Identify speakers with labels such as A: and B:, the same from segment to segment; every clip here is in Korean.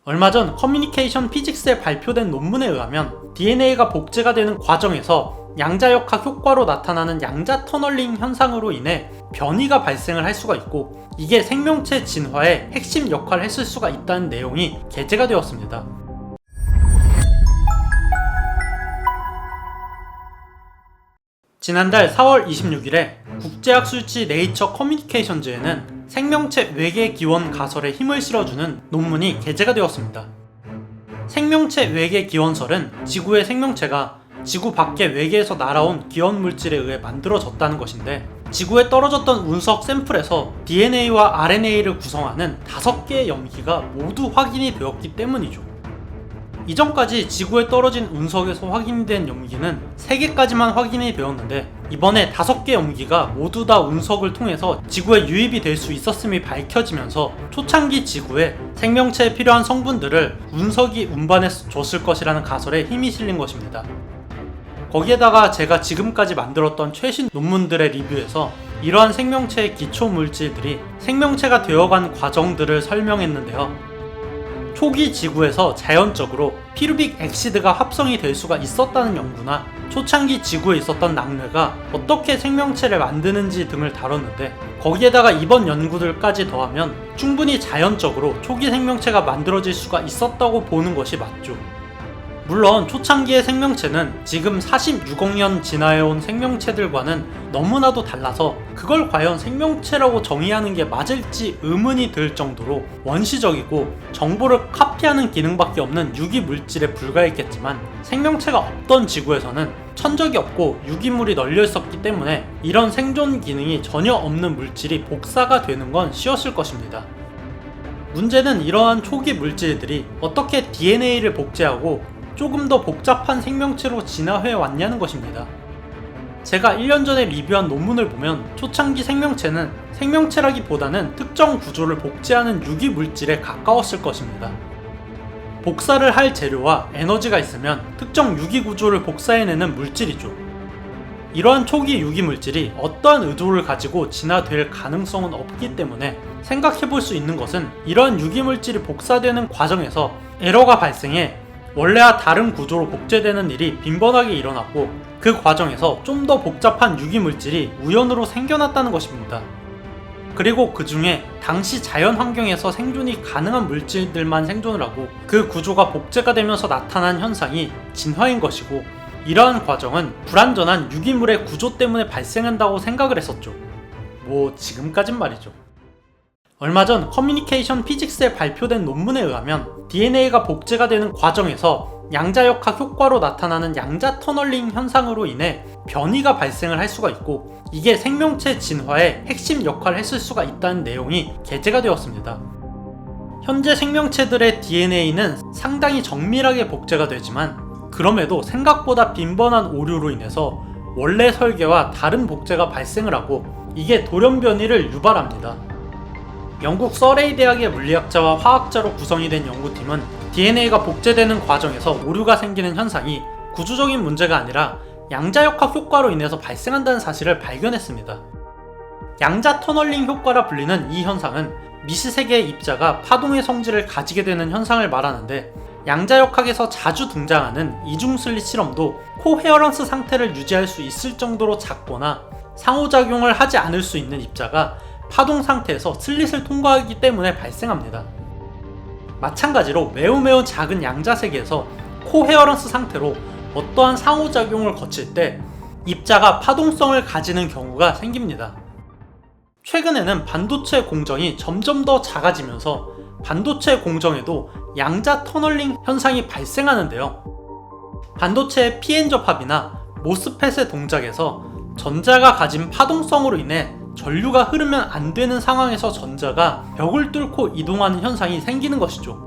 A: 얼마 전 커뮤니케이션 피직스에 발표된 논문에 의하면 DNA가 복제가 되는 과정에서 양자역학 효과로 나타나는 양자 터널링 현상으로 인해 변이가 발생을 할 수가 있고, 이게 생명체 진화의 핵심 역할을 했을 수가 있다는 내용이 게재가 되었습니다. 지난달 4월 26일에 국제학술지 네이처 커뮤니케이션즈에는 생명체 외계 기원 가설에 힘을 실어주는 논문이 게재가 되었습니다. 생명체 외계 기원설은 지구의 생명체가 지구 밖의 외계에서 날아온 기원 물질에 의해 만들어졌다는 것인데, 지구에 떨어졌던 운석 샘플에서 DNA와 RNA를 구성하는 5개의 염기가 모두 확인이 되었기 때문이죠. 이전까지 지구에 떨어진 운석에서 확인된 염기는 3개까지만 확인이 되었는데, 이번에 5개 염기가 모두 다 운석을 통해서 지구에 유입이 될 수 있었음이 밝혀지면서 초창기 지구에 생명체에 필요한 성분들을 운석이 운반해 줬을 것이라는 가설에 힘이 실린 것입니다. 거기에다가 제가 지금까지 만들었던 최신 논문들의 리뷰에서 이러한 생명체의 기초 물질들이 생명체가 되어간 과정들을 설명했는데요. 초기 지구에서 자연적으로 피루빅 액시드가 합성이 될 수가 있었다는 연구나 초창기 지구에 있었던 낙뢰가 어떻게 생명체를 만드는지 등을 다뤘는데, 거기에다가 이번 연구들까지 더하면 충분히 자연적으로 초기 생명체가 만들어질 수가 있었다고 보는 것이 맞죠. 물론 초창기의 생명체는 지금 46억 년 지나해온 생명체들과는 너무나도 달라서 그걸 과연 생명체라고 정의하는 게 맞을지 의문이 들 정도로 원시적이고 정보를 카피하는 기능밖에 없는 유기물질에 불과했겠지만, 생명체가 없던 지구에서는 천적이 없고 유기물이 널려 있었기 때문에 이런 생존 기능이 전혀 없는 물질이 복사가 되는 건 쉬웠을 것입니다. 문제는 이러한 초기 물질들이 어떻게 DNA를 복제하고 조금 더 복잡한 생명체로 진화해 왔냐는 것입니다. 제가 1년 전에 리뷰한 논문을 보면 초창기 생명체는 생명체라기보다는 특정 구조를 복제하는 유기물질에 가까웠을 것입니다. 복사를 할 재료와 에너지가 있으면 특정 유기구조를 복사해내는 물질이죠. 이러한 초기 유기물질이 어떠한 의도를 가지고 진화될 가능성은 없기 때문에 생각해볼 수 있는 것은, 이러한 유기물질이 복사되는 과정에서 에러가 발생해 원래와 다른 구조로 복제되는 일이 빈번하게 일어났고, 그 과정에서 좀 더 복잡한 유기물질이 우연으로 생겨났다는 것입니다. 그리고 그 중에 당시 자연 환경에서 생존이 가능한 물질들만 생존을 하고 그 구조가 복제가 되면서 나타난 현상이 진화인 것이고, 이러한 과정은 불완전한 유기물의 구조 때문에 발생한다고 생각을 했었죠. 지금까진 말이죠. 얼마 전 커뮤니케이션 피직스에 발표된 논문에 의하면 DNA가 복제가 되는 과정에서 양자역학 효과로 나타나는 양자 터널링 현상으로 인해 변이가 발생을 할 수가 있고, 이게 생명체 진화의 핵심 역할을 했을 수가 있다는 내용이 게재가 되었습니다. 현재 생명체들의 DNA는 상당히 정밀하게 복제가 되지만, 그럼에도 생각보다 빈번한 오류로 인해서 원래 설계와 다른 복제가 발생을 하고, 이게 돌연변이를 유발합니다. 영국 서레이 대학의 물리학자와 화학자로 구성이 된 연구팀은 DNA가 복제되는 과정에서 오류가 생기는 현상이 구조적인 문제가 아니라 양자역학 효과로 인해서 발생한다는 사실을 발견했습니다. 양자 터널링 효과라 불리는 이 현상은 미시세계의 입자가 파동의 성질을 가지게 되는 현상을 말하는데, 양자역학에서 자주 등장하는 이중슬릿 실험도 코헤어런스 상태를 유지할 수 있을 정도로 작거나 상호작용을 하지 않을 수 있는 입자가 파동 상태에서 슬릿을 통과하기 때문에 발생합니다. 마찬가지로 매우 작은 양자세계에서 코헤어런스 상태로 어떠한 상호작용을 거칠 때 입자가 파동성을 가지는 경우가 생깁니다. 최근에는 반도체 공정이 점점 더 작아지면서 반도체 공정에도 양자 터널링 현상이 발생하는데요. 반도체의 PN 접합이나 모스펫의 동작에서 전자가 가진 파동성으로 인해 전류가 흐르면 안 되는 상황에서 전자가 벽을 뚫고 이동하는 현상이 생기는 것이죠.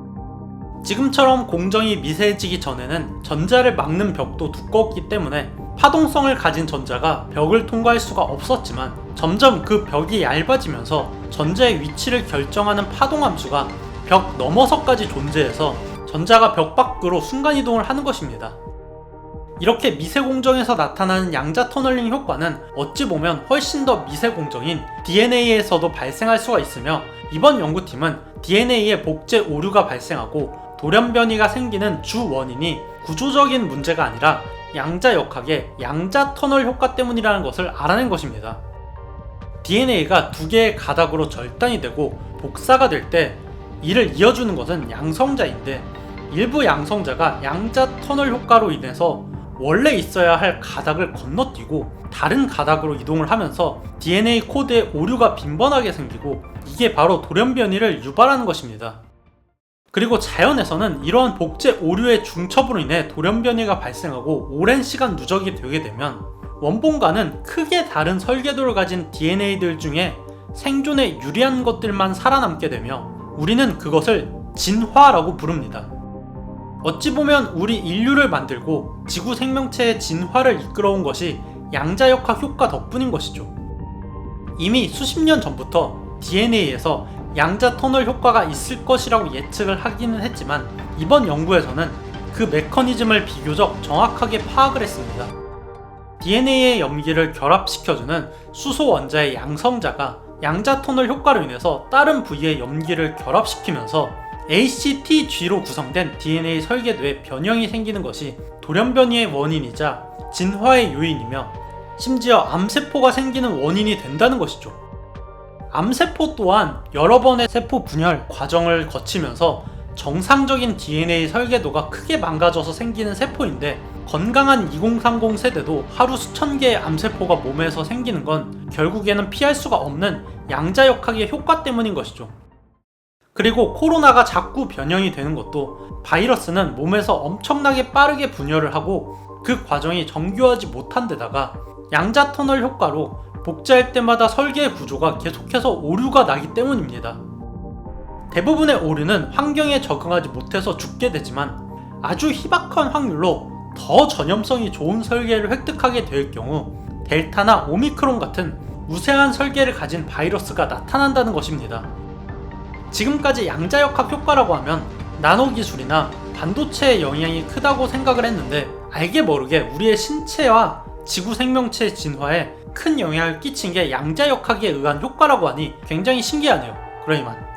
A: 지금처럼 공정이 미세해지기 전에는 전자를 막는 벽도 두꺼웠기 때문에 파동성을 가진 전자가 벽을 통과할 수가 없었지만, 점점 그 벽이 얇아지면서 전자의 위치를 결정하는 파동함수가 벽 너머서까지 존재해서 전자가 벽 밖으로 순간이동을 하는 것입니다. 이렇게 미세공정에서 나타나는 양자 터널링 효과는 어찌 보면 훨씬 더 미세공정인 DNA에서도 발생할 수가 있으며, 이번 연구팀은 DNA에 복제 오류가 발생하고 돌연변이가 생기는 주 원인이 구조적인 문제가 아니라 양자역학의 양자 터널 효과 때문이라는 것을 알아낸 것입니다. DNA가 두 개의 가닥으로 절단이 되고 복사가 될 때 이를 이어주는 것은 양성자인데, 일부 양성자가 양자 터널 효과로 인해서 원래 있어야 할 가닥을 건너뛰고 다른 가닥으로 이동을 하면서 DNA 코드에 오류가 빈번하게 생기고, 이게 바로 돌연변이를 유발하는 것입니다. 그리고 자연에서는 이러한 복제 오류의 중첩으로 인해 돌연변이가 발생하고 오랜 시간 누적이 되게 되면 원본과는 크게 다른 설계도를 가진 DNA들 중에 생존에 유리한 것들만 살아남게 되며 우리는 그것을 진화라고 부릅니다. 어찌 보면 우리 인류를 만들고 지구 생명체의 진화를 이끌어온 것이 양자역학 효과 덕분인 것이죠. 이미 수십 년 전부터 DNA에서 양자 터널 효과가 있을 것이라고 예측을 하기는 했지만, 이번 연구에서는 그 메커니즘을 비교적 정확하게 파악을 했습니다. DNA의 염기를 결합시켜주는 수소 원자의 양성자가 양자 터널 효과로 인해서 다른 부위의 염기를 결합시키면서 ACTG로 구성된 DNA 설계도에 변형이 생기는 것이 돌연변이의 원인이자 진화의 요인이며, 심지어 암세포가 생기는 원인이 된다는 것이죠. 암세포 또한 여러 번의 세포 분열 과정을 거치면서 정상적인 DNA 설계도가 크게 망가져서 생기는 세포인데, 건강한 2030 세대도 하루 수천 개의 암세포가 몸에서 생기는 건 결국에는 피할 수가 없는 양자역학의 효과 때문인 것이죠. 그리고 코로나가 자꾸 변형이 되는 것도, 바이러스는 몸에서 엄청나게 빠르게 분열을 하고 그 과정이 정교하지 못한 데다가 양자 터널 효과로 복제할 때마다 설계 구조가 계속해서 오류가 나기 때문입니다. 대부분의 오류는 환경에 적응하지 못해서 죽게 되지만, 아주 희박한 확률로 더 전염성이 좋은 설계를 획득하게 될 경우 델타나 오미크론 같은 우세한 설계를 가진 바이러스가 나타난다는 것입니다. 지금까지 양자역학 효과라고 하면 나노기술이나 반도체의 영향이 크다고 생각을 했는데, 알게 모르게 우리의 신체와 지구 생명체의 진화에 큰 영향을 끼친 게 양자역학에 의한 효과라고 하니 굉장히 신기하네요. 그러니만